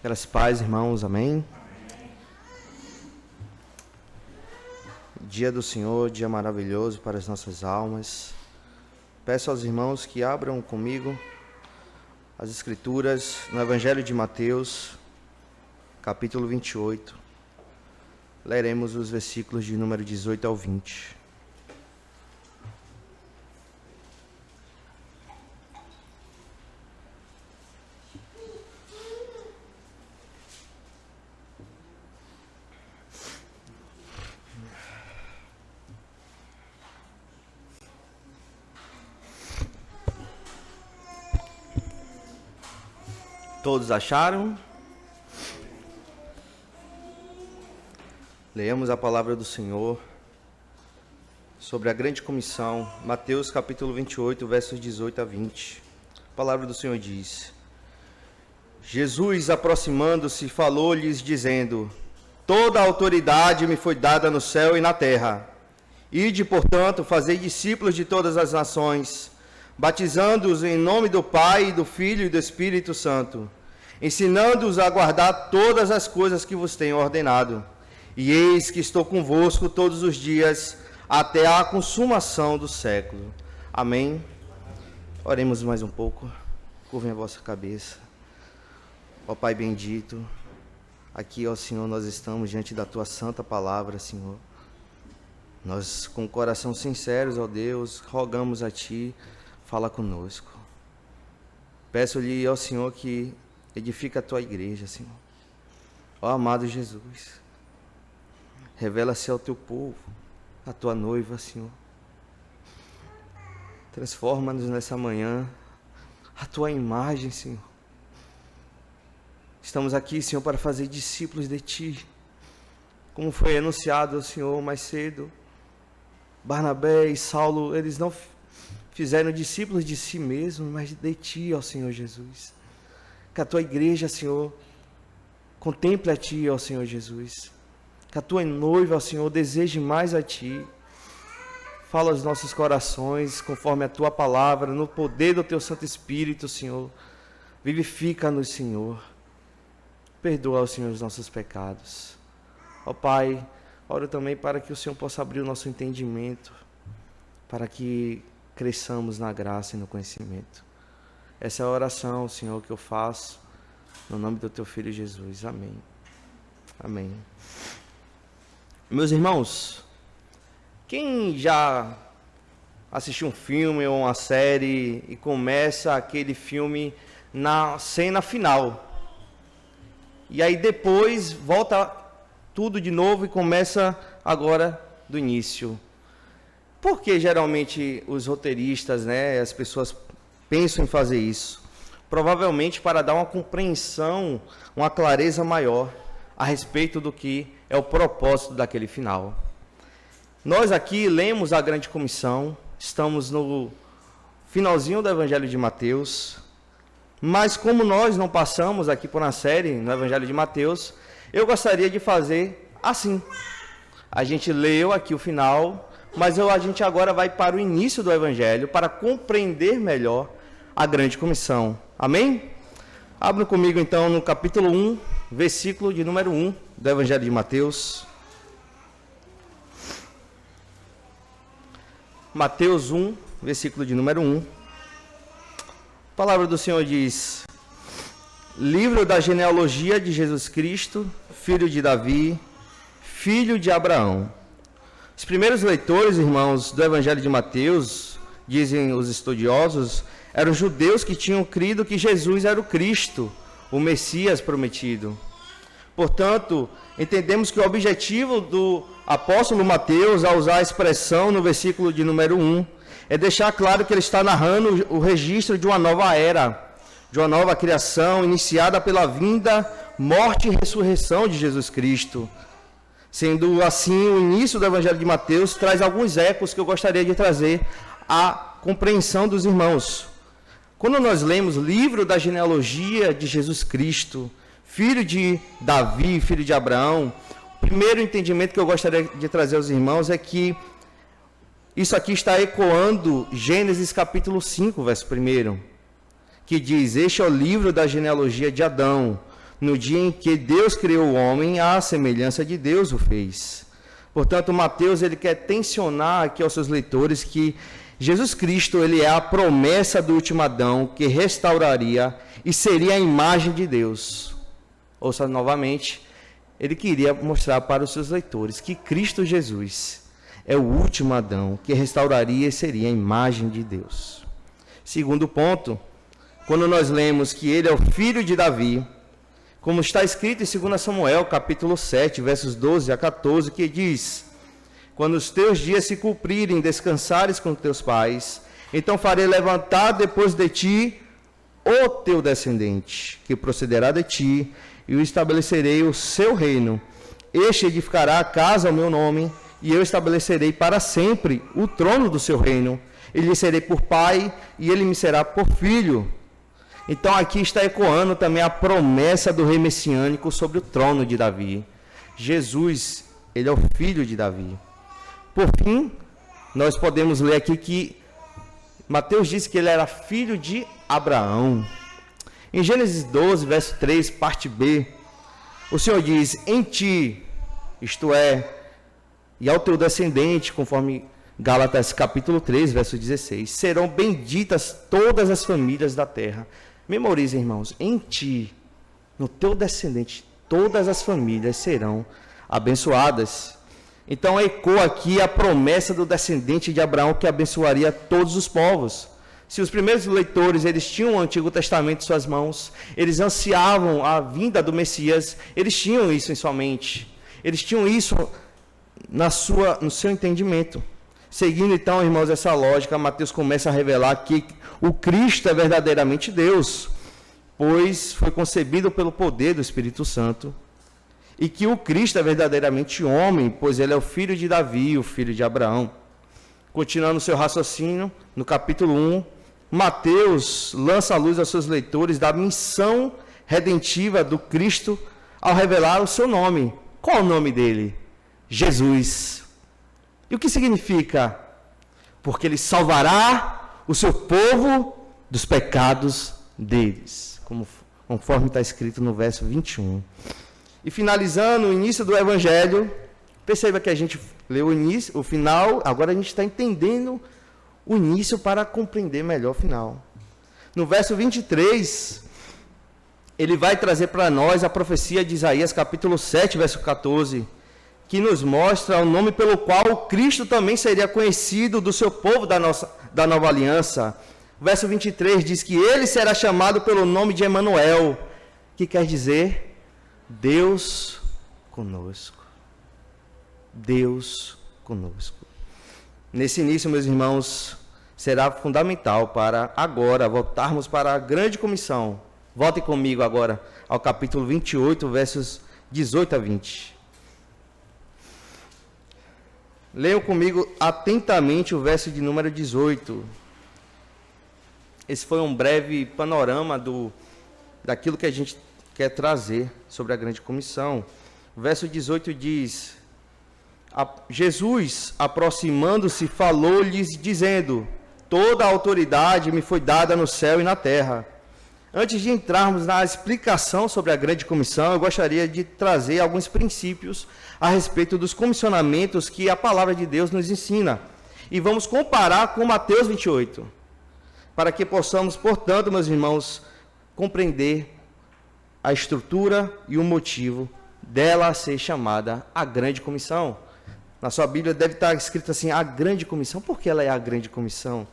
Graças a paz, irmãos, amém. Dia do Senhor, dia maravilhoso para as nossas almas. Peço aos irmãos que abram comigo as Escrituras no Evangelho de Mateus, capítulo 28. Leremos os versículos de número 18 ao 20. Todos acharam? Leamos a palavra do Senhor sobre a grande comissão, Mateus capítulo 28, versos 18 a 20. A palavra do Senhor diz: Jesus, aproximando-se, falou-lhes, dizendo: Toda a autoridade me foi dada no céu e na terra. Ide, portanto, fazei discípulos de todas as nações, batizando-os em nome do Pai, do Filho e do Espírito Santo, ensinando-os a guardar todas as coisas que vos tenho ordenado. E eis que estou convosco todos os dias, até a consumação do século. Amém. Oremos mais um pouco. Curvem a vossa cabeça. Ó Pai bendito, aqui, ó Senhor, nós estamos diante da Tua santa palavra, Senhor. Nós, com o coração sinceros, ó Deus, rogamos a Ti, fala conosco. Peço-lhe, ó Senhor, que edifica a Tua igreja, Senhor. Ó amado Jesus, revela-se ao Teu povo, a Tua noiva, Senhor. Transforma-nos nessa manhã, a Tua imagem, Senhor. Estamos aqui, Senhor, para fazer discípulos de Ti. Como foi anunciado, Senhor, mais cedo, Barnabé e Saulo, eles não fizeram discípulos de si mesmos, mas de Ti, ó Senhor Jesus. Que a Tua igreja, Senhor, contemple a Ti, ó Senhor Jesus. Que a Tua noiva, ó Senhor, deseje mais a Ti. Fala aos nossos corações, conforme a Tua palavra, no poder do Teu Santo Espírito, Senhor. Vivifica-nos, Senhor. Perdoa, ó Senhor, os nossos pecados. Ó Pai, oro também para que o Senhor possa abrir o nosso entendimento, para que cresçamos na graça e no conhecimento. Essa é a oração, Senhor, que eu faço, no nome do Teu Filho Jesus. Amém. Amém. Meus irmãos, quem já assistiu um filme ou uma série e começa aquele filme na cena final, e aí depois volta tudo de novo e começa agora do início? Por que geralmente os roteiristas, as pessoas pensam em fazer isso? Provavelmente para dar uma compreensão, uma clareza maior a respeito do que é o propósito daquele final. Nós aqui lemos a grande comissão, estamos no finalzinho do Evangelho de Mateus, mas como nós não passamos aqui por uma série no Evangelho de Mateus, eu gostaria de fazer assim. A gente leu aqui o final, mas a gente agora vai para o início do Evangelho para compreender melhor a grande comissão. Amém? Abram comigo então no capítulo 1, versículo de número 1 do Evangelho de Mateus. Mateus 1, versículo de número 1. A palavra do Senhor diz: livro da genealogia de Jesus Cristo, filho de Davi, filho de Abraão. Os primeiros leitores, irmãos, do Evangelho de Mateus, dizem os estudiosos, eram judeus que tinham crido que Jesus era o Cristo, o Messias prometido. Portanto, entendemos que o objetivo do apóstolo Mateus, ao usar a expressão no versículo de número 1, é deixar claro que ele está narrando o registro de uma nova era, de uma nova criação, iniciada pela vinda, morte e ressurreição de Jesus Cristo. Sendo assim, o início do Evangelho de Mateus traz alguns ecos que eu gostaria de trazer à compreensão dos irmãos. Quando nós lemos o livro da genealogia de Jesus Cristo, filho de Davi, filho de Abraão, o primeiro entendimento que eu gostaria de trazer aos irmãos é que isso aqui está ecoando Gênesis capítulo 5, verso 1, que diz: este é o livro da genealogia de Adão. no dia em que Deus criou o homem, à semelhança de Deus o fez. Portanto, Mateus ele quer tensionar aqui aos seus leitores que Jesus Cristo ele é a promessa do último Adão que restauraria e seria a imagem de Deus. Ouça novamente, ele queria mostrar para os seus leitores que Cristo Jesus é o último Adão que restauraria e seria a imagem de Deus. Segundo ponto, quando nós lemos que ele é o filho de Davi, como está escrito em 2 Samuel, capítulo 7, versos 12 a 14, que diz: quando os teus dias se cumprirem, descansares com teus pais, então farei levantar depois de ti o teu descendente, que procederá de ti, e o estabelecerei o seu reino. Este edificará a casa ao meu nome, e eu estabelecerei para sempre o trono do seu reino. E lhe serei por pai, e ele me será por filho. Então aqui está ecoando também a promessa do rei messiânico sobre o trono de Davi. Jesus, ele é o filho de Davi. Por fim, nós podemos ler aqui que Mateus disse que ele era filho de Abraão. Em Gênesis 12, verso 3, parte B, o Senhor diz: em ti, isto é, e ao teu descendente, conforme Gálatas capítulo 3, verso 16, serão benditas todas as famílias da terra. Memorizem, irmãos, em ti, no teu descendente, todas as famílias serão abençoadas. Então ecoa aqui a promessa do descendente de Abraão que abençoaria todos os povos. Se os primeiros leitores eles tinham o Antigo Testamento em suas mãos, eles ansiavam a vinda do Messias, eles tinham isso em sua mente, eles tinham isso no seu entendimento. Seguindo então, irmãos, essa lógica, Mateus começa a revelar que o Cristo é verdadeiramente Deus, pois foi concebido pelo poder do Espírito Santo, e que o Cristo é verdadeiramente homem, pois ele é o filho de Davi, o filho de Abraão. Continuando o seu raciocínio, no capítulo 1, Mateus lança a luz aos seus leitores da missão redentiva do Cristo ao revelar o seu nome. Qual é o nome dele? Jesus. E o que significa? Porque ele salvará o seu povo dos pecados deles, conforme está escrito no verso 21. E finalizando o início do Evangelho, perceba que a gente leu o início, o final, agora a gente está entendendo o início para compreender melhor o final. No verso 23, ele vai trazer para nós a profecia de Isaías, capítulo 7, verso 14, que nos mostra o nome pelo qual Cristo também seria conhecido do seu povo da nova aliança. O verso 23 diz que ele será chamado pelo nome de Emanuel, que quer dizer Deus conosco. Deus conosco. Nesse início, meus irmãos, será fundamental para agora voltarmos para a grande comissão. Voltem comigo agora ao capítulo 28, versos 18 a 20. Leiam comigo atentamente o verso de número 18. Esse foi um breve panorama daquilo que a gente quer trazer sobre a grande comissão. O verso 18 diz: Jesus, aproximando-se, falou-lhes, dizendo: toda a autoridade me foi dada no céu e na terra. Antes de entrarmos na explicação sobre a grande comissão, eu gostaria de trazer alguns princípios a respeito dos comissionamentos que a palavra de Deus nos ensina. E vamos comparar com Mateus 28, para que possamos, portanto, meus irmãos, compreender a estrutura e o motivo dela ser chamada a grande comissão. Na sua Bíblia deve estar escrito assim, a grande comissão. Por que ela é a grande comissão?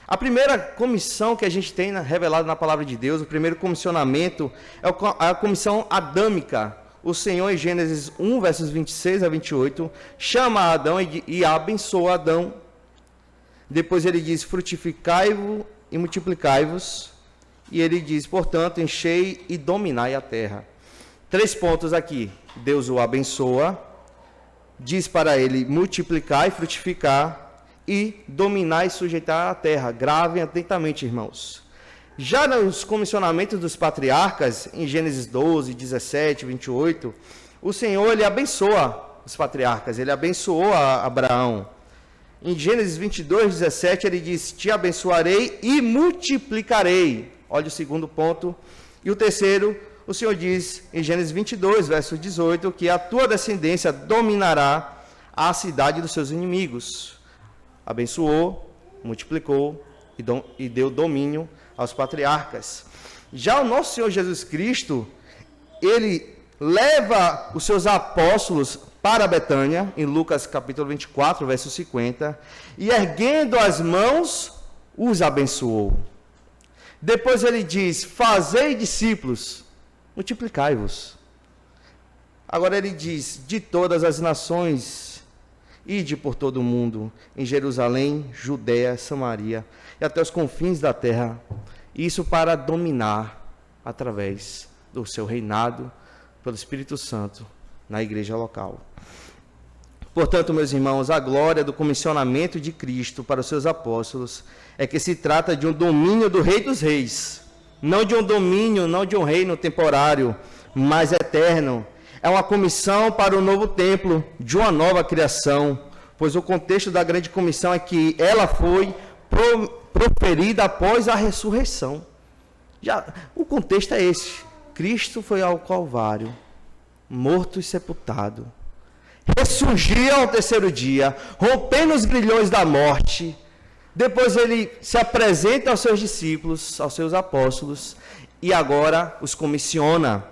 A primeira comissão que a gente tem revelada na palavra de Deus, o primeiro comissionamento, é a comissão adâmica. O Senhor, em Gênesis 1, versos 26 a 28, chama Adão e abençoa Adão. Depois ele diz, frutificai-vos e multiplicai-vos. E ele diz, portanto, enchei e dominai a terra. 3 pontos aqui. Deus o abençoa, diz para ele multiplicar e frutificar, e dominar e sujeitar a terra. Gravem atentamente, irmãos. Já nos comissionamentos dos patriarcas, em Gênesis 12, 17, 28, o Senhor, ele abençoa os patriarcas, ele abençoou a Abraão. Em Gênesis 22, 17, ele diz, te abençoarei e multiplicarei. Olha o segundo ponto. E o terceiro, o Senhor diz em Gênesis 22, verso 18, que a tua descendência dominará a cidade dos seus inimigos. Abençoou, multiplicou e deu domínio aos patriarcas. Já o nosso Senhor Jesus Cristo, ele leva os seus apóstolos para Betânia, em Lucas capítulo 24, verso 50, e erguendo as mãos, os abençoou. Depois ele diz, fazei discípulos, multiplicai-vos. Agora ele diz, de todas as nações, ide por todo o mundo, em Jerusalém, Judéia, Samaria, e até os confins da terra, isso para dominar, através do seu reinado, pelo Espírito Santo, na igreja local. Portanto, meus irmãos, a glória do comissionamento de Cristo para os seus apóstolos é que se trata de um domínio do Rei dos Reis, não de um domínio, não de um reino temporário, mas eterno. É uma comissão para o novo templo, de uma nova criação, pois o contexto da grande comissão é que ela foi proferida após a ressurreição. O contexto é esse. Cristo foi ao Calvário, morto e sepultado. Ressurgiu ao terceiro dia, rompendo os grilhões da morte. Depois ele se apresenta aos seus discípulos, aos seus apóstolos, e agora os comissiona.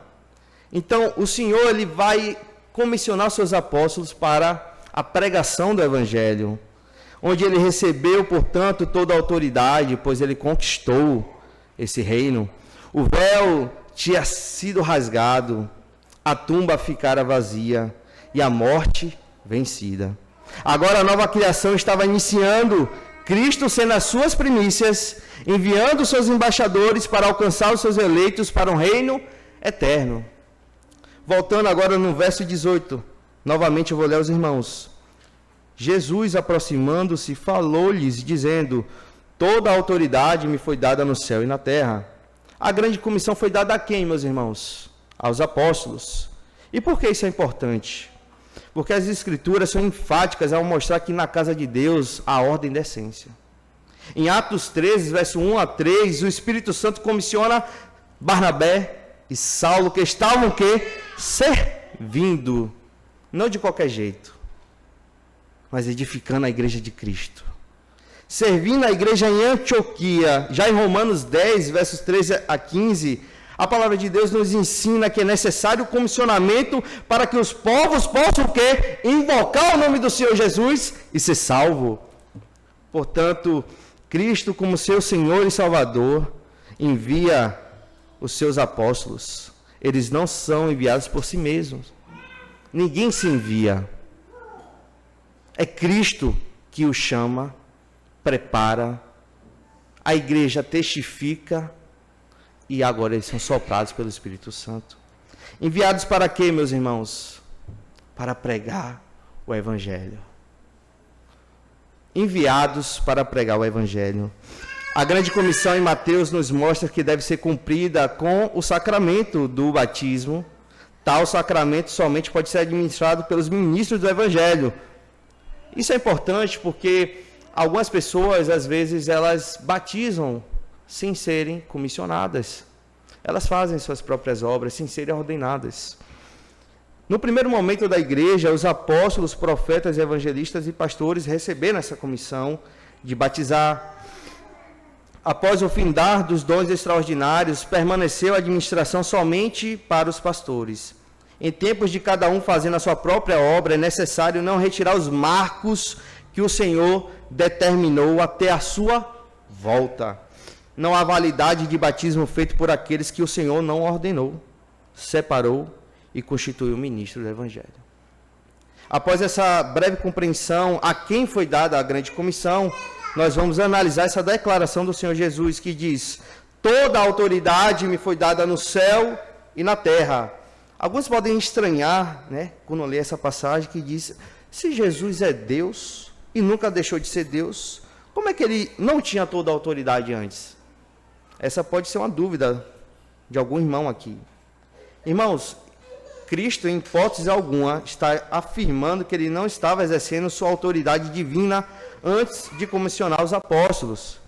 Então, o Senhor ele vai comissionar os seus apóstolos para a pregação do Evangelho, onde ele recebeu, portanto, toda a autoridade, pois ele conquistou esse reino. O véu tinha sido rasgado, a tumba ficara vazia e a morte vencida. Agora a nova criação estava iniciando, Cristo sendo as suas primícias, enviando seus embaixadores para alcançar os seus eleitos para um reino eterno. Voltando agora no verso 18, novamente eu vou ler aos irmãos. Jesus, aproximando-se, falou-lhes, dizendo, toda a autoridade me foi dada no céu e na terra. A grande comissão foi dada a quem, meus irmãos? Aos apóstolos. E por que isso é importante? Porque as escrituras são enfáticas ao mostrar que na casa de Deus há ordem e decência. Em Atos 13, verso 1 a 3, o Espírito Santo comissiona Barnabé e Saulo, que estavam o quê? Servindo. Não de qualquer jeito, mas edificando a igreja de Cristo. Servindo a igreja em Antioquia, já em Romanos 10, versos 13 a 15, a palavra de Deus nos ensina que é necessário o comissionamento para que os povos possam o quê? Invocar o nome do Senhor Jesus e ser salvo. Portanto, Cristo, como seu Senhor e Salvador, envia os seus apóstolos. Eles não são enviados por si mesmos. Ninguém se envia. É Cristo que o chama, prepara, a igreja testifica e agora eles são soprados pelo Espírito Santo. Enviados para quê, meus irmãos? Para pregar o Evangelho. Enviados para pregar o Evangelho. A grande comissão em Mateus nos mostra que deve ser cumprida com o sacramento do batismo. Tal sacramento somente pode ser administrado pelos ministros do Evangelho. Isso é importante porque algumas pessoas, às vezes, elas batizam sem serem comissionadas. Elas fazem suas próprias obras sem serem ordenadas. No primeiro momento da igreja, os apóstolos, profetas, evangelistas e pastores receberam essa comissão de batizar. Após o findar dos dons extraordinários, permaneceu a administração somente para os pastores. Em tempos de cada um fazendo a sua própria obra, é necessário não retirar os marcos que o Senhor determinou até a sua volta. Não há validade de batismo feito por aqueles que o Senhor não ordenou, separou e constituiu ministro do Evangelho. Após essa breve compreensão a quem foi dada a grande comissão, nós vamos analisar essa declaração do Senhor Jesus que diz: toda a autoridade me foi dada no céu e na terra. Alguns podem estranhar, quando lê essa passagem que diz: se Jesus é Deus e nunca deixou de ser Deus, como é que ele não tinha toda a autoridade antes? Essa pode ser uma dúvida de algum irmão aqui. Irmãos, Cristo, em hipótese alguma, está afirmando que ele não estava exercendo sua autoridade divina antes de comissionar os apóstolos.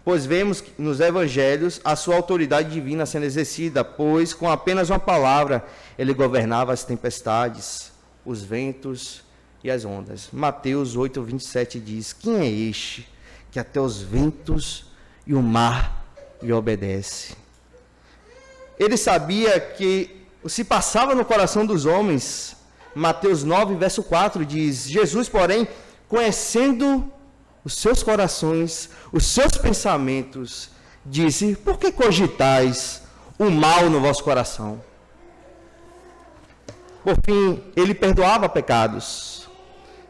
pois vemos nos evangelhos a sua autoridade divina sendo exercida, pois com apenas uma palavra ele governava as tempestades, os ventos e as ondas. Mateus 8, 27 diz: quem é este que até os ventos e o mar lhe obedece? Ele sabia que se passava no coração dos homens. Mateus 9, verso 4 diz: Jesus, porém, conhecendo os seus corações, os seus pensamentos, disse: por que cogitais o mal no vosso coração? Por fim, ele perdoava pecados.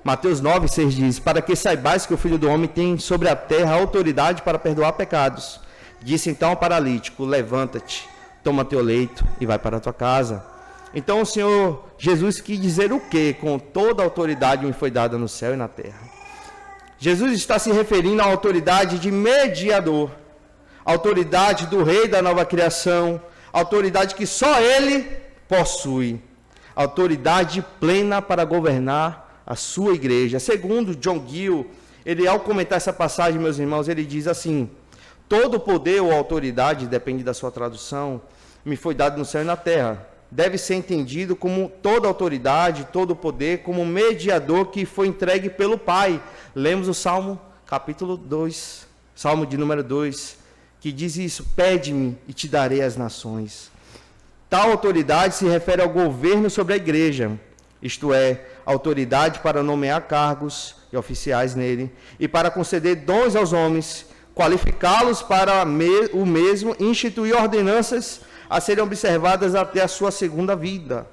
Mateus 9, 6 diz: para que saibais que o Filho do Homem tem sobre a terra autoridade para perdoar pecados. Disse então ao paralítico: levanta-te, toma teu leito e vai para a tua casa. Então o Senhor Jesus quis dizer o que? Com toda a autoridade me foi dada no céu e na terra. Jesus está se referindo à autoridade de mediador, autoridade do rei da nova criação, autoridade que só ele possui, autoridade plena para governar a sua igreja. Segundo John Gill, ele ao comentar essa passagem, meus irmãos, ele diz assim: todo poder ou autoridade, depende da sua tradução, me foi dado no céu e na terra. Deve ser entendido como toda autoridade, todo poder, como mediador que foi entregue pelo Pai. Lemos o Salmo, capítulo 2, Salmo de número 2, que diz isso: pede-me e te darei as nações. Tal autoridade se refere ao governo sobre a igreja, isto é, autoridade para nomear cargos e oficiais nele, e para conceder dons aos homens, qualificá-los para o mesmo, instituir ordenanças a serem observadas até a sua segunda vinda.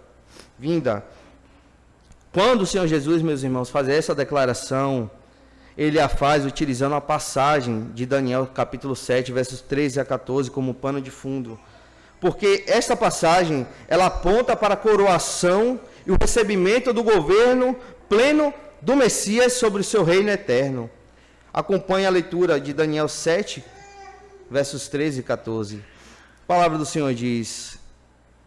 Quando o Senhor Jesus, meus irmãos, faz essa declaração, ele a faz utilizando a passagem de Daniel, capítulo 7, versos 13 a 14, como pano de fundo. Porque esta passagem, ela aponta para a coroação e o recebimento do governo pleno do Messias sobre o seu reino eterno. Acompanhe a leitura de Daniel 7, versos 13 e 14. A palavra do Senhor diz: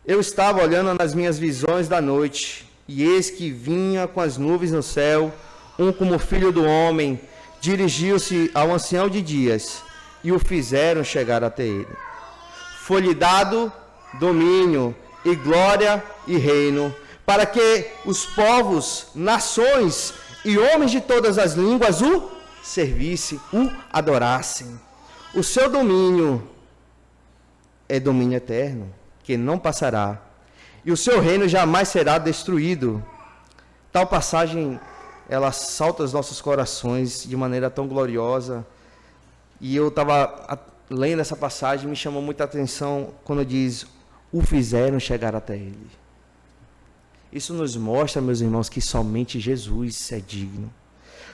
eu estava olhando nas minhas visões da noite, e eis que vinha com as nuvens no céu, um como filho do homem, dirigiu-se ao ancião de dias, e o fizeram chegar até ele. Foi-lhe dado domínio, e glória e reino, para que os povos, nações e homens de todas as línguas o servissem, o adorassem. O seu domínio é domínio eterno, que não passará, e o seu reino jamais será destruído. Tal passagem, ela salta aos nossos corações de maneira tão gloriosa, e eu estava lendo essa passagem, me chamou muita atenção quando diz: o fizeram chegar até ele. Isso nos mostra, meus irmãos, que somente Jesus é digno.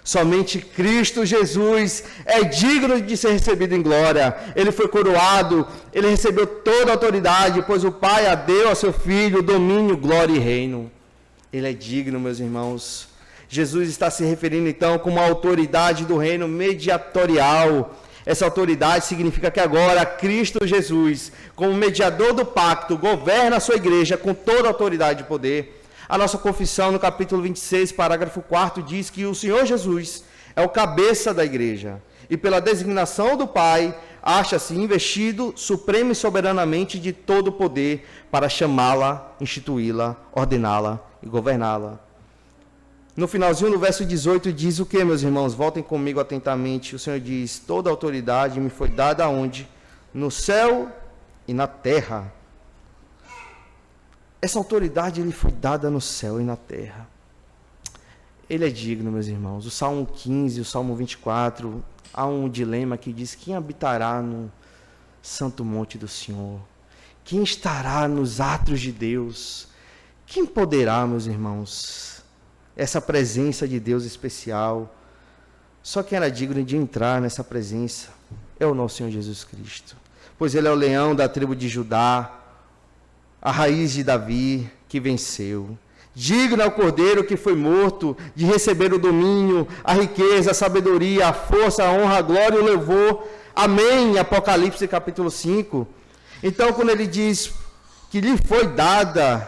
Somente Cristo Jesus é digno de ser recebido em glória. Ele foi coroado, ele recebeu toda a autoridade, pois o Pai a deu a seu Filho domínio, glória e reino. Ele é digno, meus irmãos. Jesus está se referindo então como a autoridade do reino mediatorial. Essa autoridade significa que agora Cristo Jesus, como mediador do pacto, governa a sua igreja com toda a autoridade e poder. A nossa confissão, no capítulo 26, parágrafo 4, diz que o Senhor Jesus é o cabeça da igreja, e pela designação do Pai, acha-se investido supremo e soberanamente de todo o poder para chamá-la, instituí-la, ordená-la e governá-la. No finalzinho do verso 18 diz o que, meus irmãos? Voltem comigo atentamente. O Senhor diz: toda a autoridade me foi dada aonde? No céu e na terra. Essa autoridade ele foi dada no céu e na terra. Ele é digno, meus irmãos. O Salmo 15, o Salmo 24, há um dilema que diz: quem habitará no santo monte do Senhor? Quem estará nos átrios de Deus? Quem poderá, meus irmãos, essa presença de Deus especial? Só quem era digno de entrar nessa presença é o nosso Senhor Jesus Cristo. Pois ele é o leão da tribo de Judá, a raiz de Davi, que venceu. Digno é o cordeiro que foi morto de receber o domínio, a riqueza, a sabedoria, a força, a honra, a glória e o louvor. Amém. Apocalipse capítulo 5. Então, quando ele diz que lhe foi dada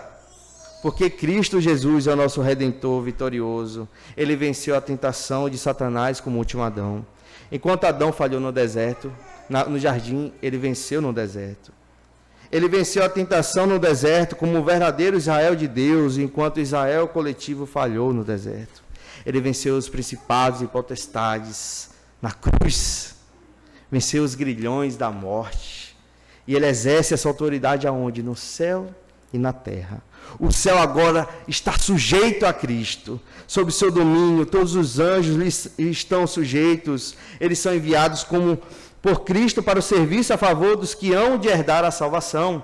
porque Cristo Jesus é o nosso Redentor vitorioso. Ele venceu a tentação de Satanás como último Adão. Enquanto Adão falhou no deserto, no jardim, ele venceu no deserto. Ele venceu a tentação no deserto como o verdadeiro Israel de Deus, enquanto Israel coletivo falhou no deserto. Ele venceu os principados e potestades na cruz. Venceu os grilhões da morte. E ele exerce essa autoridade aonde? No céu e na terra. O céu agora está sujeito a Cristo. Sob seu domínio, todos os anjos lhe estão sujeitos. Eles são enviados por Cristo para o serviço a favor dos que hão de herdar a salvação.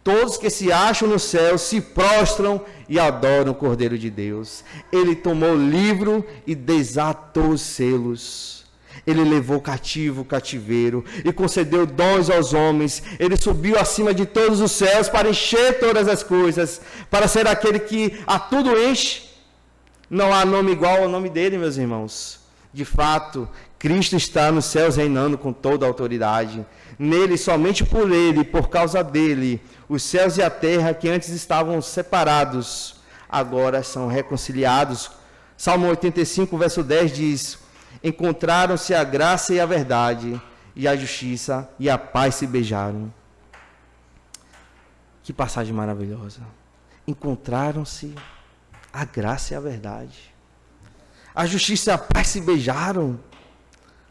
Todos que se acham no céu se prostram e adoram o Cordeiro de Deus. Ele tomou o livro e desatou os selos. Ele levou cativo o cativeiro e concedeu dons aos homens. Ele subiu acima de todos os céus para encher todas as coisas, para ser aquele que a tudo enche. Não há nome igual ao nome dele, meus irmãos. De fato, Cristo está nos céus reinando com toda a autoridade. Nele, somente por ele, por causa dele, os céus e a terra que antes estavam separados, agora são reconciliados. Salmo 85, verso 10 diz: encontraram-se a graça e a verdade, e a justiça e a paz se beijaram. Que passagem maravilhosa. Encontraram-se a graça e a verdade. A justiça e a paz se beijaram.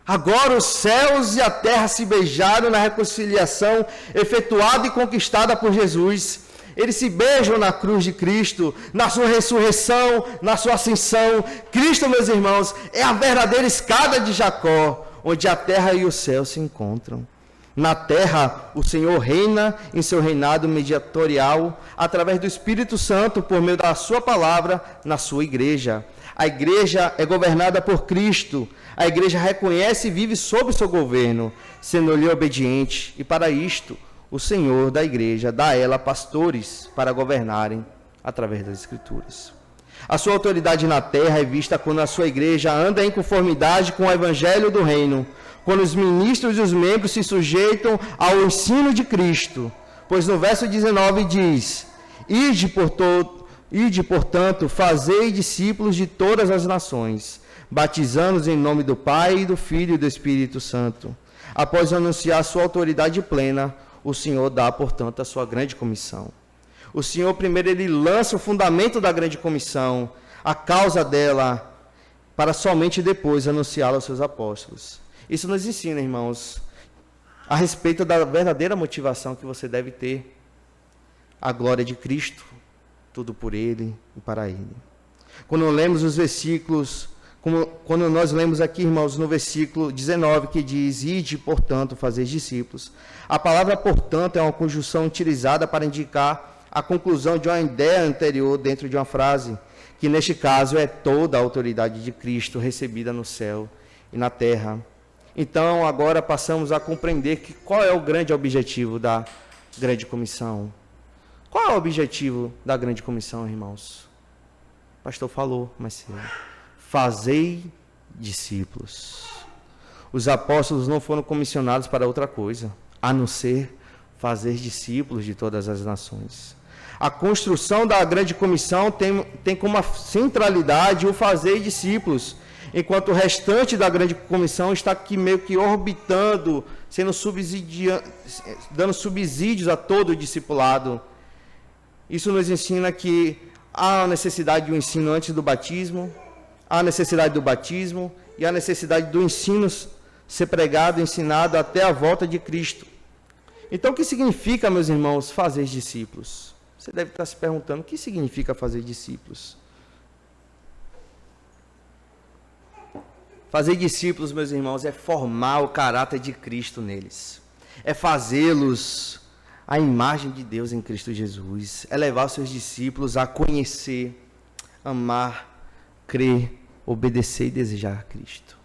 Agora os céus e a terra se beijaram na reconciliação efetuada e conquistada por Jesus. Eles se beijam na cruz de Cristo, na sua ressurreição, na sua ascensão. Cristo, meus irmãos, é a verdadeira escada de Jacó, onde a terra e o céu se encontram. Na terra, o Senhor reina em seu reinado mediatorial, através do Espírito Santo, por meio da sua palavra, na sua igreja. A igreja é governada por Cristo. A igreja reconhece e vive sob seu governo, sendo-lhe obediente. E para isto, o Senhor da igreja dá a ela pastores para governarem através das Escrituras. A sua autoridade na terra é vista quando a sua igreja anda em conformidade com o evangelho do reino, quando os ministros e os membros se sujeitam ao ensino de Cristo. Pois no verso 19 diz: Ide, portanto, fazei discípulos de todas as nações, batizando-os em nome do Pai, do Filho e do Espírito Santo. Após anunciar sua autoridade plena, o Senhor dá, portanto, a sua grande comissão. O Senhor, primeiro, ele lança o fundamento da grande comissão, a causa dela, para somente depois anunciá-la aos seus apóstolos. Isso nos ensina, irmãos, a respeito da verdadeira motivação que você deve ter. A glória de Cristo, tudo por Ele e para Ele. Quando lemos os versículos, quando nós lemos aqui, irmãos, no versículo 19, que diz: Ide, portanto, fazeis discípulos. A palavra, portanto, é uma conjunção utilizada para indicar a conclusão de uma ideia anterior dentro de uma frase, que neste caso é toda a autoridade de Cristo recebida no céu e na terra. Então, agora passamos a compreender qual é o grande objetivo da grande comissão. Qual é o objetivo da grande comissão, irmãos? O pastor falou mais cedo. Fazei discípulos. Os apóstolos não foram comissionados para outra coisa, a não ser fazer discípulos de todas as nações. A construção da grande comissão tem como centralidade o fazer discípulos, enquanto o restante da grande comissão está aqui meio que orbitando, dando subsídios a todo o discipulado. Isso nos ensina que há a necessidade de um ensino antes do batismo, há a necessidade do batismo e a necessidade do ensino ser pregado, ensinado até a volta de Cristo. Então, o que significa, meus irmãos, fazer discípulos? Você deve estar se perguntando, o que significa fazer discípulos? Fazer discípulos, meus irmãos, é formar o caráter de Cristo neles. É fazê-los à imagem de Deus em Cristo Jesus. É levar os seus discípulos a conhecer, amar, crer, obedecer e desejar a Cristo.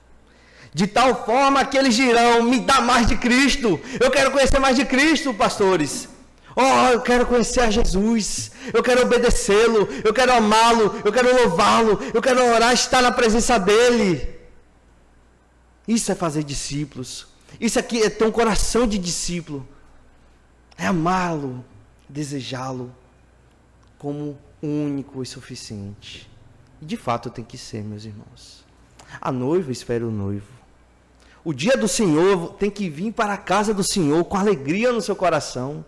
De tal forma que eles dirão: me dá mais de Cristo. Eu quero conhecer mais de Cristo, pastores. Oh, eu quero conhecer a Jesus. Eu quero obedecê-lo. Eu quero amá-lo. Eu quero louvá-lo. Eu quero orar, estar na presença dEle. Isso é fazer discípulos. Isso aqui é ter um coração de discípulo. É amá-lo, desejá-lo como único e suficiente. E de fato tem que ser, meus irmãos. A noiva espera o noivo. O dia do Senhor tem que vir para a casa do Senhor com alegria no seu coração,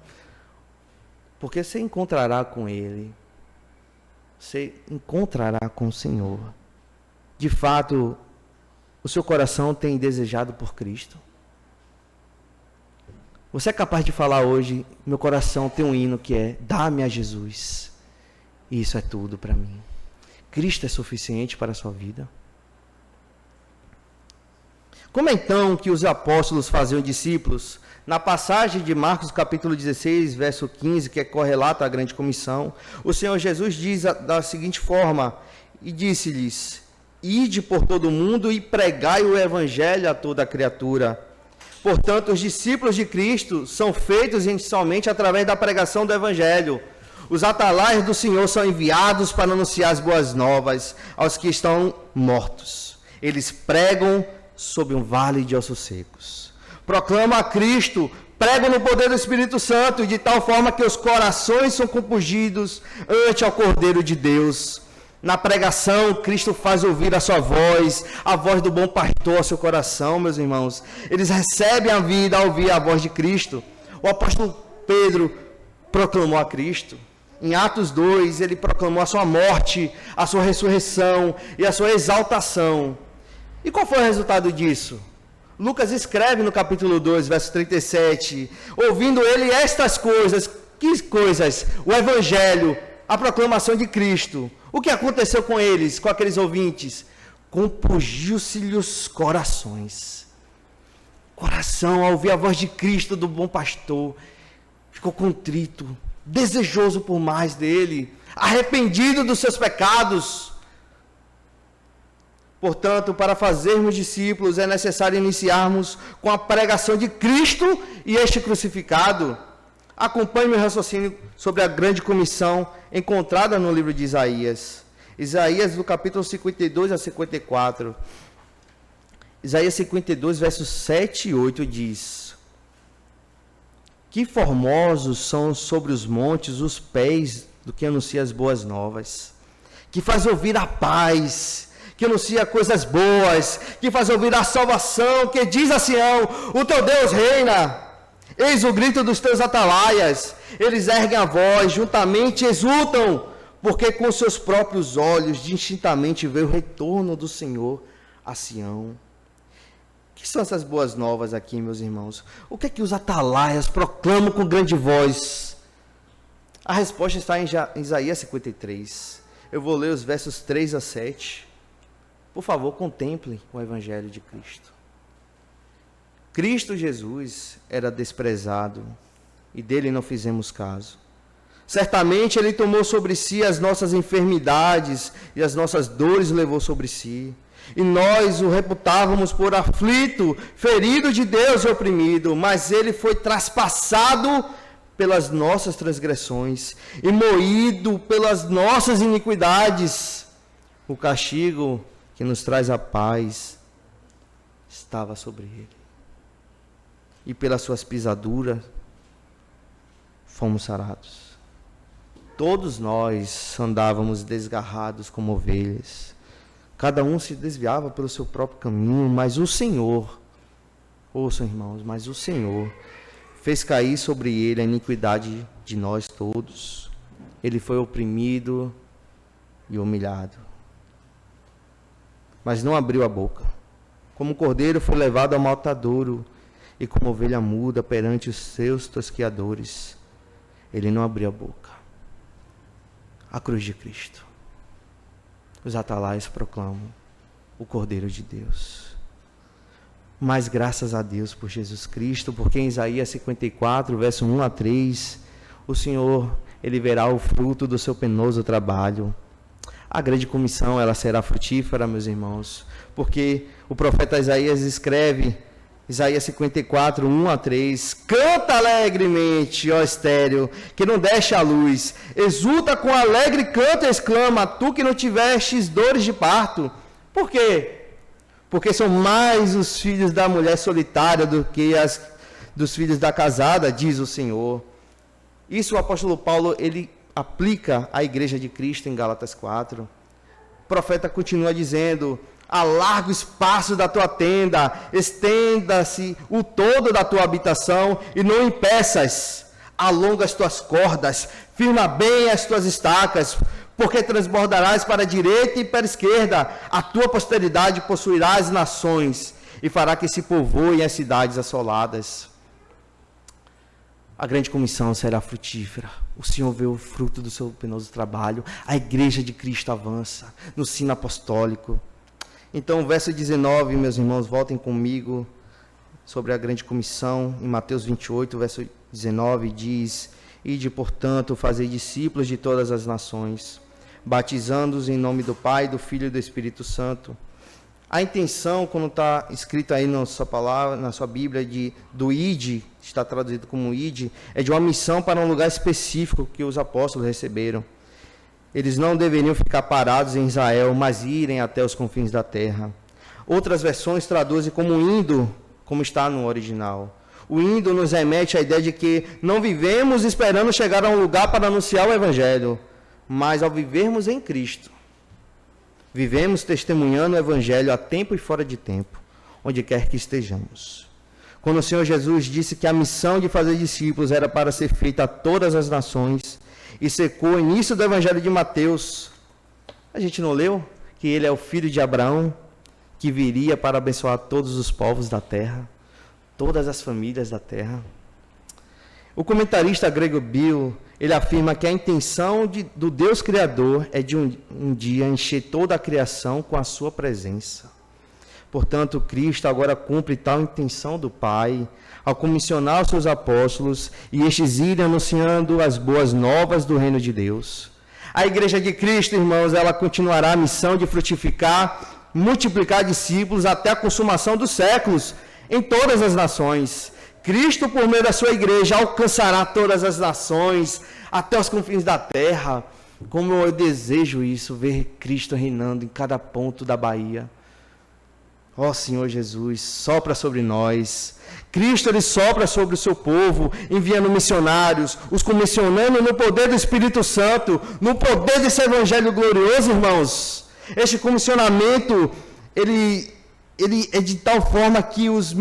porque você encontrará com Ele. Você encontrará com o Senhor. De fato, o seu coração tem desejado por Cristo? Você é capaz de falar hoje, meu coração tem um hino que é, dá-me a Jesus. E isso é tudo para mim. Cristo é suficiente para a sua vida? Como então que os apóstolos faziam discípulos? Na passagem de Marcos capítulo 16, verso 15, que é correlato à grande comissão, o Senhor Jesus diz da seguinte forma, e disse-lhes, ide por todo o mundo e pregai o evangelho a toda criatura. Portanto, os discípulos de Cristo são feitos inicialmente através da pregação do evangelho. Os atalaias do Senhor são enviados para anunciar as boas novas aos que estão mortos. Eles pregam sob um vale de ossos secos. Proclamam a Cristo, pregam no poder do Espírito Santo, de tal forma que os corações são compungidos ante ao Cordeiro de Deus. Na pregação, Cristo faz ouvir a sua voz, a voz do bom pastor ao seu coração, meus irmãos. Eles recebem a vida ao ouvir a voz de Cristo. O apóstolo Pedro proclamou a Cristo. Em Atos 2, ele proclamou a sua morte, a sua ressurreição e a sua exaltação. E qual foi o resultado disso? Lucas escreve no capítulo 2, verso 37, ouvindo ele estas coisas, que coisas? O Evangelho, a proclamação de Cristo. O que aconteceu com eles, com aqueles ouvintes? Compungiu-se-lhe os corações. Coração, ao ouvir a voz de Cristo, do bom pastor, ficou contrito, desejoso por mais dele, arrependido dos seus pecados. Portanto, para fazermos discípulos, é necessário iniciarmos com a pregação de Cristo e este crucificado. Acompanhe meu raciocínio sobre a grande comissão encontrada no livro de Isaías. Isaías, do capítulo 52 a 54. Isaías 52, versos 7 e 8 diz: que formosos são sobre os montes os pés do que anuncia as boas novas, que faz ouvir a paz, que anuncia coisas boas, que faz ouvir a salvação, que diz a Sião, o teu Deus reina. Eis o grito dos teus atalaias, eles erguem a voz, juntamente exultam, porque com seus próprios olhos distintamente vê o retorno do Senhor a Sião. O que são essas boas novas aqui, meus irmãos? O que é que os atalaias proclamam com grande voz? A resposta está em Isaías 53. Eu vou ler os versos 3 a 7. Por favor, contemple o Evangelho de Cristo. Cristo Jesus era desprezado e dele não fizemos caso. Certamente ele tomou sobre si as nossas enfermidades e as nossas dores levou sobre si. E nós o reputávamos por aflito, ferido de Deus e oprimido, mas ele foi traspassado pelas nossas transgressões e moído pelas nossas iniquidades. O castigo que nos traz a paz estava sobre ele. E pelas suas pisaduras fomos sarados. Todos nós andávamos desgarrados como ovelhas. Cada um se desviava pelo seu próprio caminho, mas o Senhor, ouçam irmãos, mas o Senhor fez cair sobre ele a iniquidade de nós todos. Ele foi oprimido e humilhado, mas não abriu a boca. Como cordeiro foi levado ao matadouro, e como ovelha muda perante os seus tosqueadores, ele não abriu a boca. A cruz de Cristo. Os atalaias proclamam o Cordeiro de Deus. Mas graças a Deus por Jesus Cristo, porque em Isaías 54, verso 1 a 3, o Senhor, ele verá o fruto do seu penoso trabalho. A grande comissão, ela será frutífera, meus irmãos, porque o profeta Isaías escreve, Isaías 54, 1 a 3, canta alegremente, ó estéril, que não deste a luz, exulta com alegre canto e exclama, tu que não tivestes dores de parto. Por quê? Porque são mais os filhos da mulher solitária do que dos filhos da casada, diz o Senhor. Isso o apóstolo Paulo, ele aplica à igreja de Cristo em Gálatas 4. O profeta continua dizendo: alarga o espaço da tua tenda, estenda-se o todo da tua habitação e não impeças. Alonga as tuas cordas, firma bem as tuas estacas, porque transbordarás para a direita e para a esquerda. A tua posteridade possuirá as nações e fará que se povoem as cidades assoladas. A grande comissão será frutífera. O Senhor vê o fruto do seu penoso trabalho. A igreja de Cristo avança no sino apostólico. Então, verso 19, meus irmãos, voltem comigo sobre a grande comissão. Em Mateus 28, verso 19, diz: ide, portanto, fazei discípulos de todas as nações, batizando-os em nome do Pai, do Filho e do Espírito Santo. A intenção, quando está escrito aí na sua palavra, na sua Bíblia, do ide, está traduzido como ide, é de uma missão para um lugar específico que os apóstolos receberam. Eles não deveriam ficar parados em Israel, mas irem até os confins da terra. Outras versões traduzem como indo, como está no original. O indo nos remete à ideia de que não vivemos esperando chegar a um lugar para anunciar o Evangelho, mas ao vivermos em Cristo, vivemos testemunhando o Evangelho a tempo e fora de tempo, onde quer que estejamos. Quando o Senhor Jesus disse que a missão de fazer discípulos era para ser feita a todas as nações, e secou o início do Evangelho de Mateus, a gente não leu que ele é o filho de Abraão, que viria para abençoar todos os povos da terra, todas as famílias da terra. O comentarista grego Bill, ele afirma que a intenção do Deus Criador é de um dia encher toda a criação com a sua presença. Portanto, Cristo agora cumpre tal intenção do Pai, ao comissionar os seus apóstolos, e estes irem anunciando as boas novas do reino de Deus. A igreja de Cristo, irmãos, ela continuará a missão de frutificar, multiplicar discípulos até a consumação dos séculos, em todas as nações. Cristo, por meio da sua igreja, alcançará todas as nações, até os confins da terra. Como eu desejo isso, ver Cristo reinando em cada ponto da Bahia. Ó Senhor Jesus, sopra sobre nós. Cristo, ele sopra sobre o seu povo, enviando missionários, os comissionando no poder do Espírito Santo, no poder desse evangelho glorioso, irmãos. Este comissionamento, ele é de tal forma que os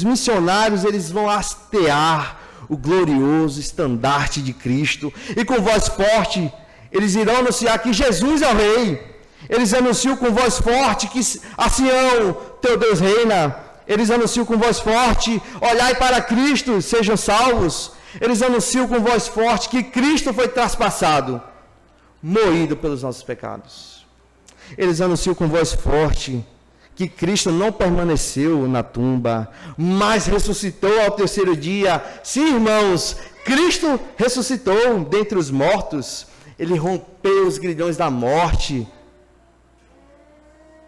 missionários, eles vão hastear o glorioso estandarte de Cristo, e com voz forte, eles irão anunciar que Jesus é o Rei. Eles anunciam com voz forte que a Sião, teu Deus reina. Eles anunciam com voz forte: olhai para Cristo, sejam salvos. Eles anunciam com voz forte que Cristo foi traspassado, moído pelos nossos pecados. Eles anunciam com voz forte que Cristo não permaneceu na tumba, mas ressuscitou ao terceiro dia. Sim, irmãos, Cristo ressuscitou dentre os mortos. Ele rompeu os grilhões da morte.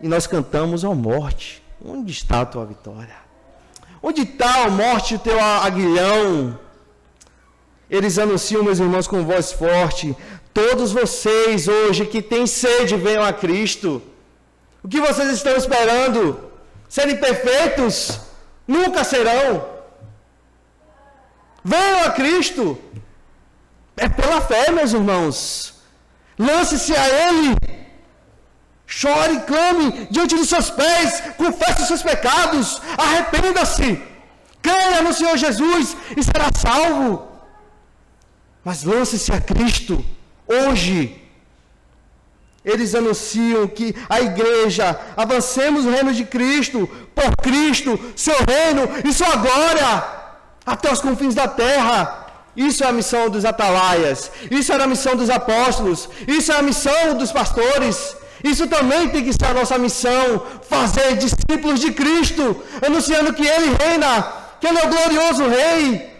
E nós cantamos: ó morte, onde está a tua vitória? Onde está, ó morte, o teu aguilhão? Eles anunciam, meus irmãos, com voz forte: todos vocês hoje que têm sede, venham a Cristo. O que vocês estão esperando? Serem perfeitos? Nunca serão. Venham a Cristo. É pela fé, meus irmãos. Lance-se a Ele. Chore e clame diante dos seus pés, confesse os seus pecados, arrependa-se, creia no Senhor Jesus e será salvo. Mas lance-se a Cristo hoje. Eles anunciam que a igreja, avancemos o reino de Cristo, por Cristo, seu reino e sua glória, até os confins da terra. Isso é a missão dos atalaias, isso era a missão dos apóstolos, isso é a missão dos pastores. Isso também tem que ser a nossa missão, fazer discípulos de Cristo, anunciando que Ele reina, que Ele é o glorioso Rei,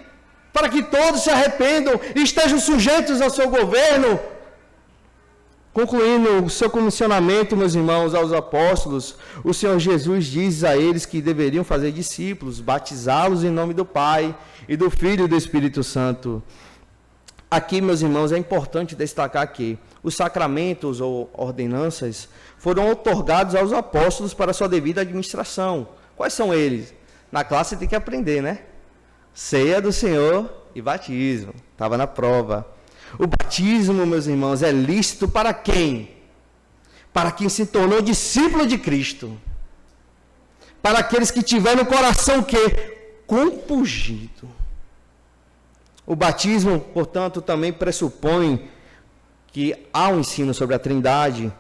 para que todos se arrependam e estejam sujeitos ao seu governo. Concluindo o seu comissionamento, meus irmãos, aos apóstolos, o Senhor Jesus diz a eles que deveriam fazer discípulos, batizá-los em nome do Pai e do Filho e do Espírito Santo. Aqui, meus irmãos, é importante destacar que os sacramentos ou ordenanças foram outorgados aos apóstolos para sua devida administração. Quais são eles? Na classe você tem que aprender, né? Ceia do Senhor e batismo. Estava na prova. O batismo, meus irmãos, é lícito para quem? Para quem se tornou discípulo de Cristo. Para aqueles que tiveram o coração o quê? Compungido. O batismo, portanto, também pressupõe que há um ensino sobre a Trindade,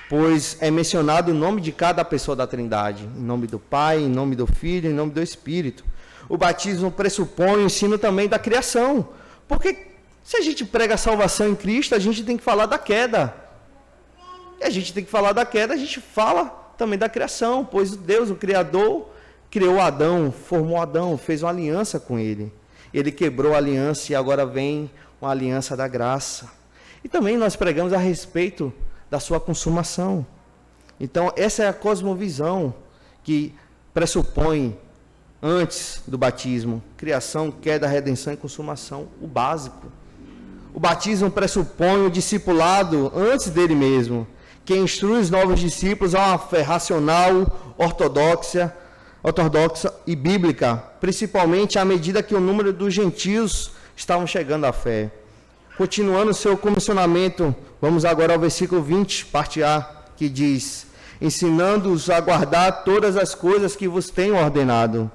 pois é mencionado o nome de cada pessoa da Trindade, em nome do Pai, em nome do Filho, em nome do Espírito. O batismo pressupõe o ensino também da criação, porque se a gente prega a salvação em Cristo, a gente tem que falar da queda. E a gente tem que falar da queda, a gente fala também da criação, pois Deus, o Criador, criou Adão, formou Adão, fez uma aliança com ele. Ele quebrou a aliança e agora vem uma aliança da graça. E também nós pregamos a respeito da sua consumação. Então, essa é a cosmovisão que pressupõe, antes do batismo, criação, queda, redenção e consumação, o básico. O batismo pressupõe o discipulado antes dele mesmo, que instrui os novos discípulos a uma fé racional, ortodoxa e bíblica, principalmente à medida que o número dos gentios estavam chegando à fé. Continuando o seu comissionamento, vamos agora ao versículo 20, parte A, que diz: ensinando-os a guardar todas as coisas que vos tenho ordenado.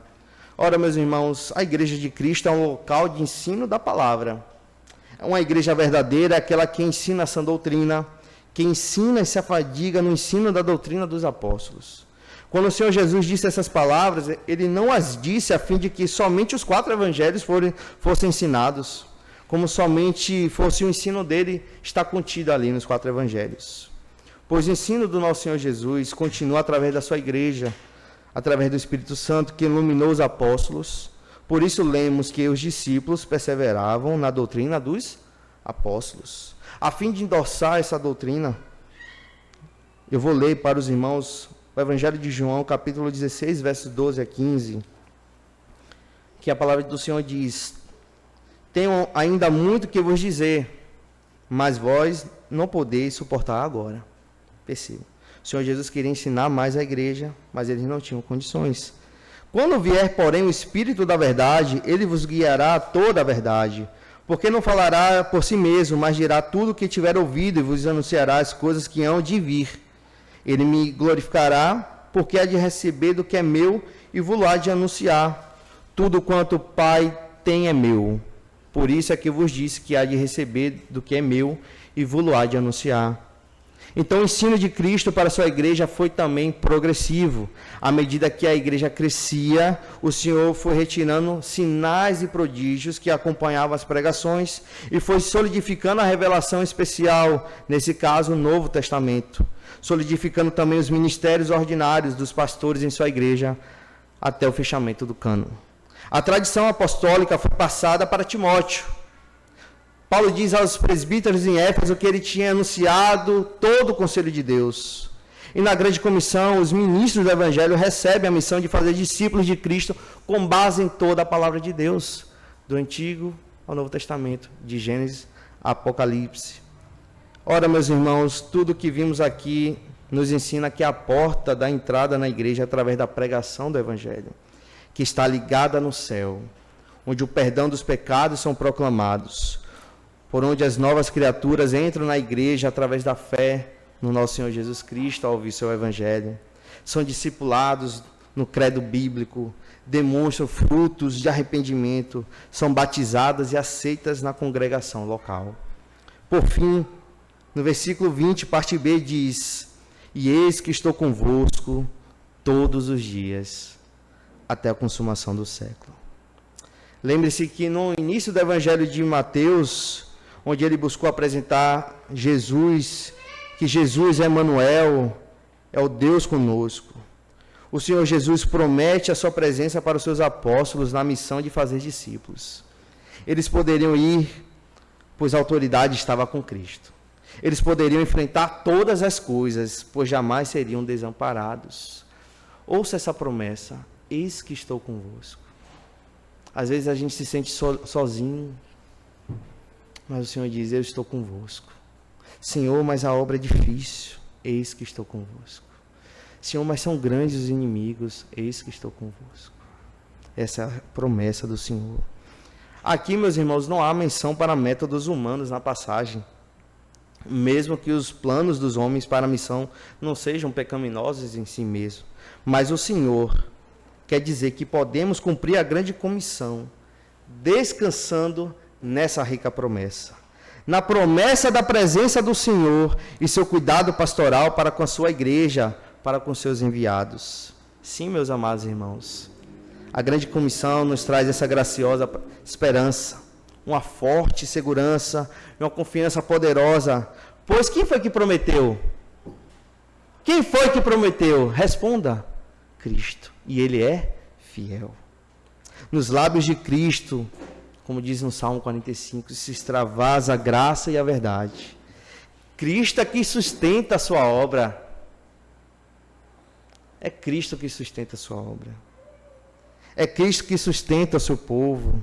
Ora, meus irmãos, a igreja de Cristo é um local de ensino da palavra. Uma igreja verdadeira é aquela que ensina essa doutrina, que ensina e se afadiga no ensino da doutrina dos apóstolos. Quando o Senhor Jesus disse essas palavras, ele não as disse a fim de que somente os 4 evangelhos fossem ensinados, como somente fosse o ensino dele está contido ali nos 4 evangelhos. Pois o ensino do nosso Senhor Jesus continua através da sua igreja, através do Espírito Santo que iluminou os apóstolos. Por isso lemos que os discípulos perseveravam na doutrina dos apóstolos. A fim de endossar essa doutrina, eu vou ler para os irmãos o Evangelho de João, capítulo 16, versos 12 a 15, que a palavra do Senhor diz: tenho ainda muito que vos dizer, mas vós não podeis suportar agora. Perceba, o Senhor Jesus queria ensinar mais a igreja, mas eles não tinham condições. Quando vier, porém, o Espírito da verdade, ele vos guiará a toda a verdade, porque não falará por si mesmo, mas dirá tudo o que tiver ouvido e vos anunciará as coisas que hão de vir. Ele me glorificará, porque há de receber do que é meu e vos há de anunciar. Tudo quanto o Pai tem é meu. Por isso é que vos disse que há de receber do que é meu e vos há de anunciar. Então o ensino de Cristo para a sua igreja foi também progressivo. À medida que a igreja crescia, o Senhor foi retirando sinais e prodígios que acompanhavam as pregações e foi solidificando a revelação especial, nesse caso o Novo Testamento, solidificando também os ministérios ordinários dos pastores em sua igreja até o fechamento do cânon. A tradição apostólica foi passada para Timóteo. Paulo diz aos presbíteros em Éfeso que ele tinha anunciado todo o conselho de Deus. E na grande comissão, os ministros do Evangelho recebem a missão de fazer discípulos de Cristo com base em toda a palavra de Deus, do Antigo ao Novo Testamento, de Gênesis a Apocalipse. Ora, meus irmãos, tudo que vimos aqui nos ensina que a porta da entrada na igreja é através da pregação do Evangelho, que está ligada no céu, onde o perdão dos pecados são proclamados, por onde as novas criaturas entram na igreja através da fé no nosso Senhor Jesus Cristo ao ouvir seu Evangelho. São discipulados no credo bíblico, demonstram frutos de arrependimento, são batizadas e aceitas na congregação local. Por fim, no versículo 20, parte B, diz: e eis que estou convosco todos os dias, até a consumação do século. Lembre-se que no início do Evangelho de Mateus, onde ele buscou apresentar Jesus, que Jesus é Emanuel, é o Deus conosco. O Senhor Jesus promete a sua presença para os seus apóstolos na missão de fazer discípulos. Eles poderiam ir, pois a autoridade estava com Cristo. Eles poderiam enfrentar todas as coisas, pois jamais seriam desamparados. Ouça essa promessa: eis que estou convosco. Às vezes a gente se sente sozinho, mas o Senhor diz: eu estou convosco. Senhor, mas a obra é difícil. Eis que estou convosco. Senhor, mas são grandes os inimigos. Eis que estou convosco. Essa é a promessa do Senhor. Aqui, meus irmãos, não há menção para métodos humanos na passagem. Mesmo que os planos dos homens para a missão não sejam pecaminosos em si mesmos. Mas o Senhor quer dizer que podemos cumprir a grande comissão, descansando nessa rica promessa. Na promessa da presença do Senhor e seu cuidado pastoral para com a sua igreja, para com seus enviados. Sim, meus amados irmãos, a grande comissão nos traz essa graciosa esperança, uma forte segurança, uma confiança poderosa. Pois quem foi que prometeu? Quem foi que prometeu? Responda: Cristo. E Ele é fiel. Nos lábios de Cristo, como diz no Salmo 45, se extravasa a graça e a verdade. Cristo é que sustenta a sua obra. É Cristo que sustenta a sua obra. É Cristo que sustenta o seu povo.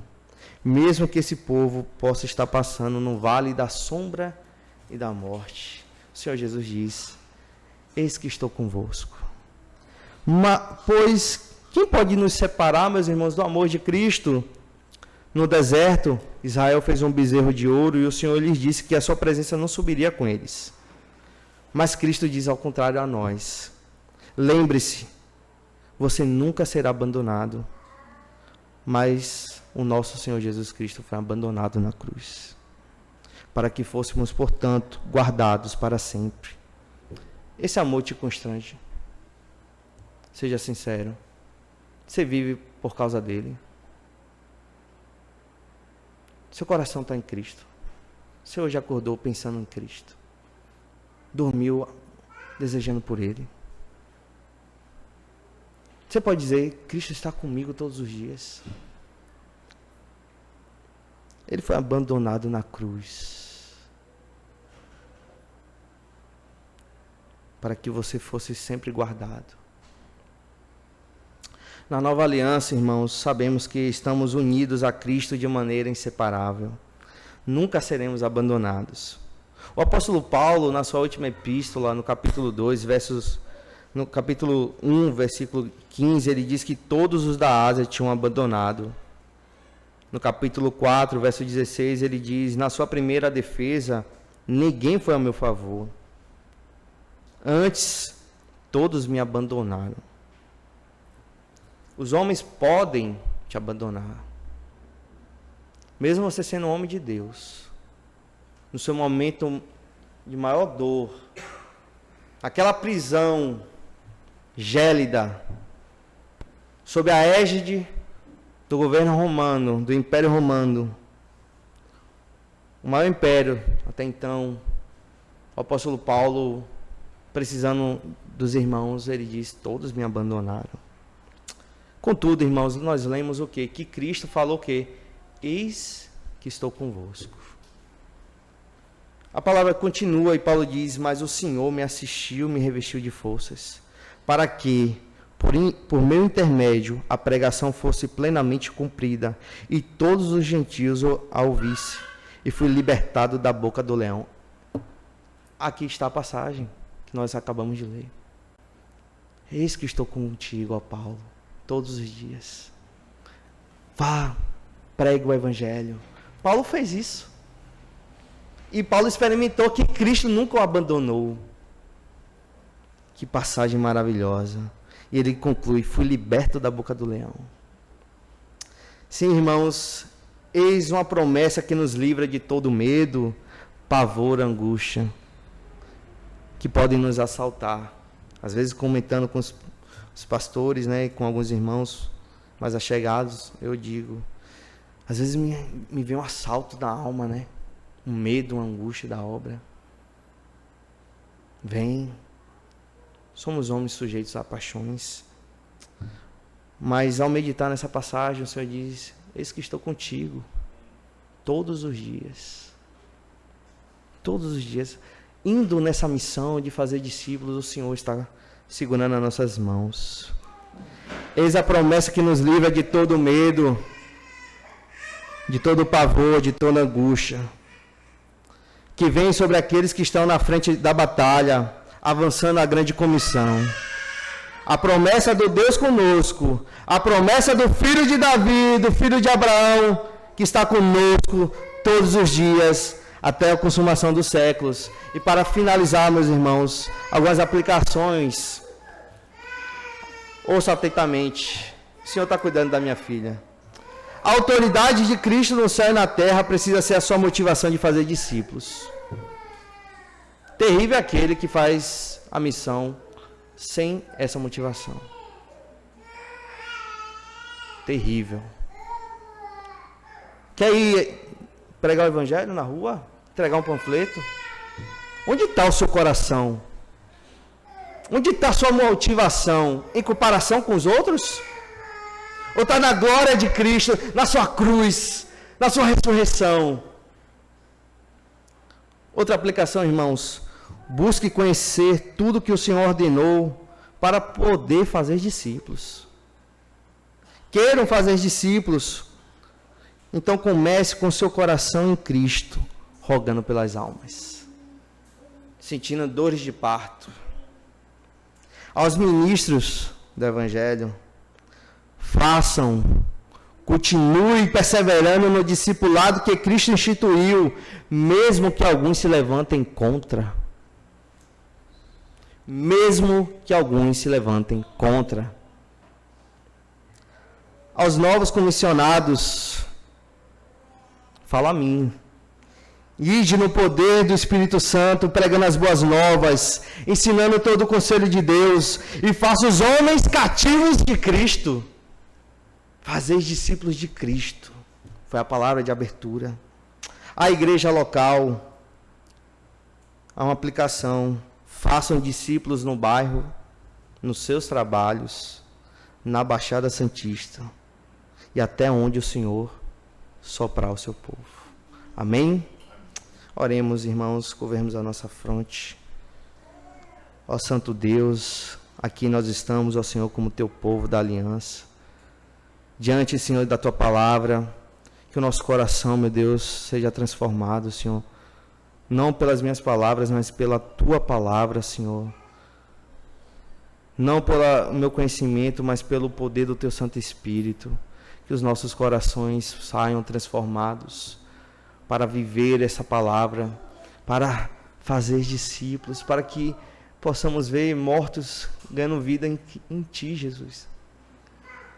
Mesmo que esse povo possa estar passando no vale da sombra e da morte. O Senhor Jesus diz: eis que estou convosco. Pois quem pode nos separar, meus irmãos, do amor de Cristo? No deserto, Israel fez um bezerro de ouro e o Senhor lhes disse que a sua presença não subiria com eles. Mas Cristo diz ao contrário a nós: lembre-se, você nunca será abandonado. Mas o nosso Senhor Jesus Cristo foi abandonado na cruz, para que fôssemos, portanto, guardados para sempre. Esse amor te constrange. Seja sincero. Você vive por causa dele. Seu coração está em Cristo. Você hoje acordou pensando em Cristo. Dormiu desejando por ele. Você pode dizer: Cristo está comigo todos os dias. Ele foi abandonado na cruz, para que você fosse sempre guardado. Na nova aliança, irmãos, sabemos que estamos unidos a Cristo de maneira inseparável. Nunca seremos abandonados. O apóstolo Paulo, na sua última epístola, no capítulo 2, no capítulo 1, versículo 15, ele diz que todos os da Ásia tinham abandonado. No capítulo 4, verso 16, ele diz: na sua primeira defesa, ninguém foi ao meu favor. Antes, todos me abandonaram. Os homens podem te abandonar. Mesmo você sendo um homem de Deus, no seu momento de maior dor, aquela prisão gélida, sob a égide do governo romano, do Império Romano, o maior império até então, o apóstolo Paulo, precisando dos irmãos, ele diz: todos me abandonaram. Contudo, irmãos, nós lemos o quê? Que Cristo falou o quê? Eis que estou convosco. A palavra continua e Paulo diz: mas o Senhor me assistiu, me revestiu de forças, para que, por meu intermédio, a pregação fosse plenamente cumprida, e todos os gentios a ouvissem, e fui libertado da boca do leão. Aqui está a passagem que nós acabamos de ler. Eis que estou contigo, ó Paulo, todos os dias. Vá, pregue o evangelho. Paulo fez isso. E Paulo experimentou que Cristo nunca o abandonou. Que passagem maravilhosa. E ele conclui: fui liberto da boca do leão. Sim, irmãos, eis uma promessa que nos livra de todo medo, pavor, angústia, que podem nos assaltar. Às vezes, comentando com os pastores, né, com alguns irmãos mais achegados, eu digo, às vezes me vem um assalto da alma, né? Um medo, uma angústia da obra. Vem. Somos homens sujeitos a paixões. Mas ao meditar nessa passagem, o Senhor diz: eis que estou contigo todos os dias. Todos os dias. Indo nessa missão de fazer discípulos, o Senhor está segurando as nossas mãos. Eis a promessa que nos livra de todo medo, de todo pavor, de toda angústia, que vem sobre aqueles que estão na frente da batalha, avançando a grande comissão. A promessa do Deus conosco, a promessa do filho de Davi, do filho de Abraão, que está conosco todos os dias, até a consumação dos séculos. E para finalizar, meus irmãos, algumas aplicações. Ouça atentamente. O Senhor está cuidando da minha filha. A autoridade de Cristo no céu e na terra precisa ser a sua motivação de fazer discípulos. Terrível é aquele que faz a missão sem essa motivação. Terrível. Quer ir pregar o evangelho na rua? Entregar um panfleto? Onde está o seu coração? Onde está a sua motivação? Em comparação com os outros? Ou está na glória de Cristo, na sua cruz, na sua ressurreição? Outra aplicação, irmãos. Busque conhecer tudo que o Senhor ordenou para poder fazer discípulos. Queiram fazer discípulos. Então comece com seu coração em Cristo, rogando pelas almas, sentindo dores de parto. Aos ministros do Evangelho, continue perseverando no discipulado que Cristo instituiu, mesmo que alguns se levantem contra. Mesmo que alguns se levantem contra. Aos novos comissionados, fala a mim. Ide no poder do Espírito Santo, pregando as boas novas, ensinando todo o conselho de Deus, e faça os homens cativos de Cristo. Fazeis discípulos de Cristo. Foi a palavra de abertura. A igreja local, há uma aplicação. Façam discípulos no bairro, nos seus trabalhos, na Baixada Santista e até onde o Senhor soprar o seu povo. Amém? Oremos, irmãos, curvemos a nossa fronte. Ó Santo Deus, aqui nós estamos, ó Senhor, como teu povo da aliança. Diante, Senhor, da tua palavra, que o nosso coração, meu Deus, seja transformado, Senhor. Não pelas minhas palavras, mas pela tua palavra, Senhor. Não pelo meu conhecimento, mas pelo poder do teu Santo Espírito. Que os nossos corações saiam transformados para viver essa palavra, para fazer discípulos, para que possamos ver mortos ganhando vida em ti, Jesus.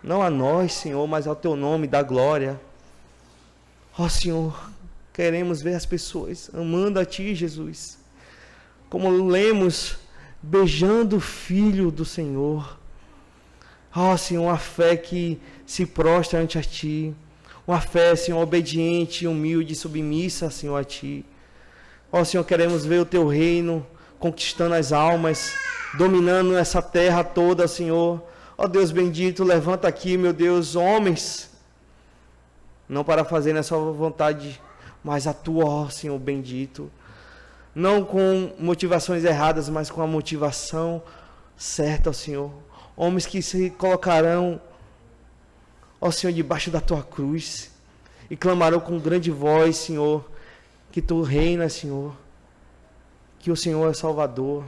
Não a nós, Senhor, mas ao teu nome da glória. Ó Senhor, queremos ver as pessoas amando a ti, Jesus. Como lemos, beijando o Filho do Senhor. Ó Senhor, uma fé que se prostra ante a ti. Uma fé, Senhor, obediente, humilde, submissa, Senhor, a ti. Ó Senhor, queremos ver o teu reino conquistando as almas, dominando essa terra toda, Senhor. Ó Deus bendito, levanta aqui, meu Deus, homens, não para fazer a sua vontade, mas a tua, ó Senhor bendito. Não com motivações erradas, mas com a motivação certa, ó Senhor. Homens que se colocarão, ó Senhor, debaixo da tua cruz e clamarão com grande voz, Senhor, que tu reinas, Senhor, que o Senhor é Salvador.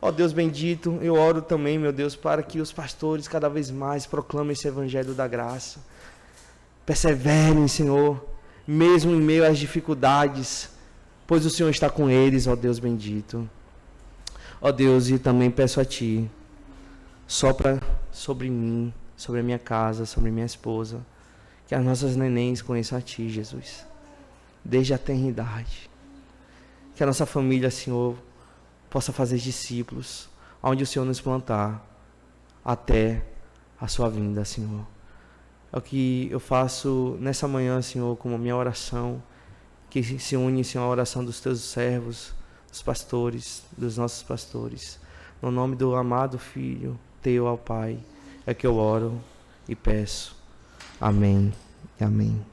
Ó Deus bendito, eu oro também, meu Deus, para que os pastores cada vez mais proclamem esse evangelho da graça. Perseverem, Senhor, mesmo em meio às dificuldades, pois o Senhor está com eles, ó Deus bendito. Ó Deus, e também peço a ti, sopra sobre mim, sobre a minha casa, sobre minha esposa, que as nossas nenéns conheçam a ti, Jesus, desde a eternidade. Que a nossa família, Senhor, possa fazer discípulos, onde o Senhor nos plantar, até a sua vinda, Senhor. É o que eu faço nessa manhã, Senhor, como minha oração, que se une, Senhor, à oração dos teus servos, dos pastores, dos nossos pastores. No nome do amado Filho teu, ao Pai, é que eu oro e peço. Amém e amém.